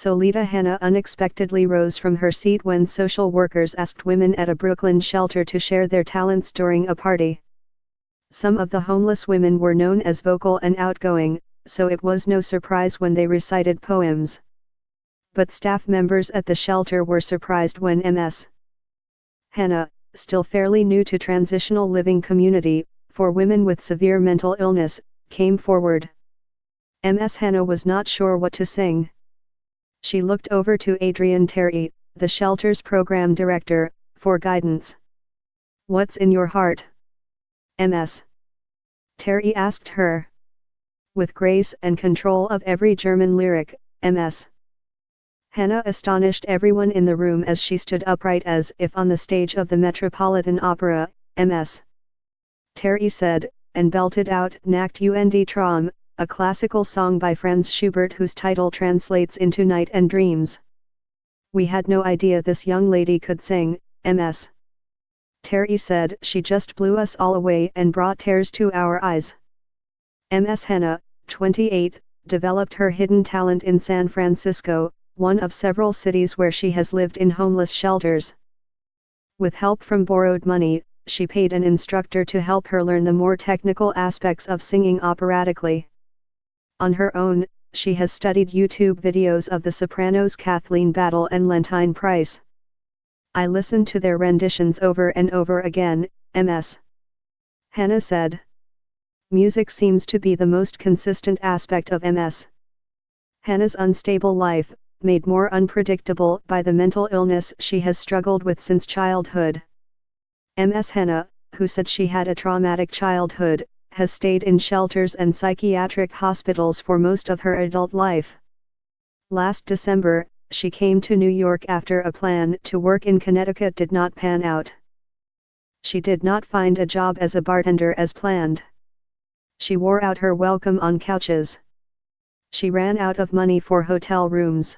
Solita Hannah unexpectedly rose from her seat when social workers asked women at a Brooklyn shelter to share their talents during a party. Some of the homeless women were known as vocal and outgoing, so it was no surprise when they recited poems. But staff members at the shelter were surprised when Ms. Hannah, still fairly new to transitional living community, for women with severe mental illness, came forward. Ms. Hannah was not sure what to sing. She looked over to Adrian Terry, the shelter's program director, for guidance. "What's in your heart, Ms. Terry asked her. With grace and control of every German lyric, Ms. Hannah astonished everyone in the room as she stood upright as if on the stage of the Metropolitan Opera. Ms. Terry said, and belted out Nacht und Traum, a classical song by Franz Schubert whose title translates into Night and Dreams. "We had no idea this young lady could sing," Ms. Terry said. "She just blew us all away and brought tears to our eyes." Ms. Hannah, 28, developed her hidden talent in San Francisco, one of several cities where she has lived in homeless shelters. With help from borrowed money, she paid an instructor to help her learn the more technical aspects of singing operatically. On her own, she has studied YouTube videos of the sopranos Kathleen Battle and Lentine Price. "I listened to their renditions over and over again," Ms. Hannah said. Music seems to be the most consistent aspect of Ms. Hannah's unstable life, made more unpredictable by the mental illness she has struggled with since childhood. Ms. Hannah, who said she had a traumatic childhood, has stayed in shelters and psychiatric hospitals for most of her adult life. Last December, she came to New York after a plan to work in Connecticut did not pan out. She did not find a job as a bartender as planned. She wore out her welcome on couches. She ran out of money for hotel rooms.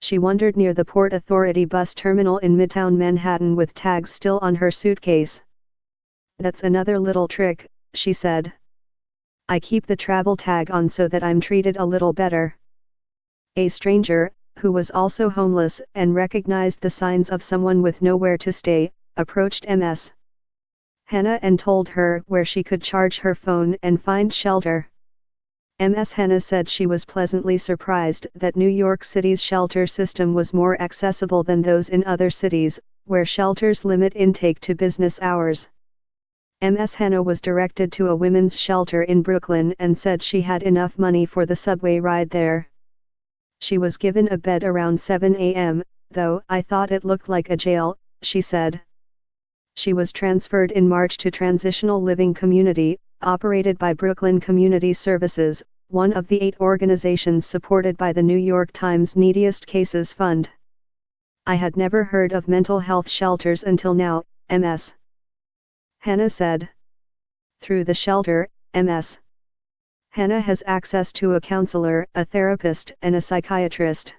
She wandered near the Port Authority bus terminal in Midtown Manhattan with tags still on her suitcase. "That's another little trick," she said. "I keep the travel tag on so that I'm treated a little better." A stranger, who was also homeless and recognized the signs of someone with nowhere to stay, approached Ms. Hannah and told her where she could charge her phone and find shelter. Ms. Hannah said she was pleasantly surprised that New York City's shelter system was more accessible than those in other cities, where shelters limit intake to business hours. Ms. Hannah was directed to a women's shelter in Brooklyn and said she had enough money for the subway ride there. She was given a bed around 7 a.m., though "I thought it looked like a jail," she said. She was transferred in March to Transitional Living Community, operated by Brooklyn Community Services, one of the 8 organizations supported by the New York Times Neediest Cases Fund. "I had never heard of mental health shelters until now," Ms. Hannah said. Through the shelter, Ms. Hannah has access to a counselor, a therapist, and a psychiatrist.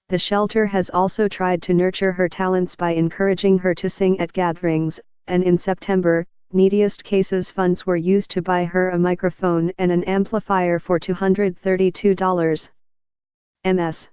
The shelter has also tried to nurture her talents by encouraging her to sing at gatherings, and in September, Neediest Cases funds were used to buy her a microphone and an amplifier for $232. Ms.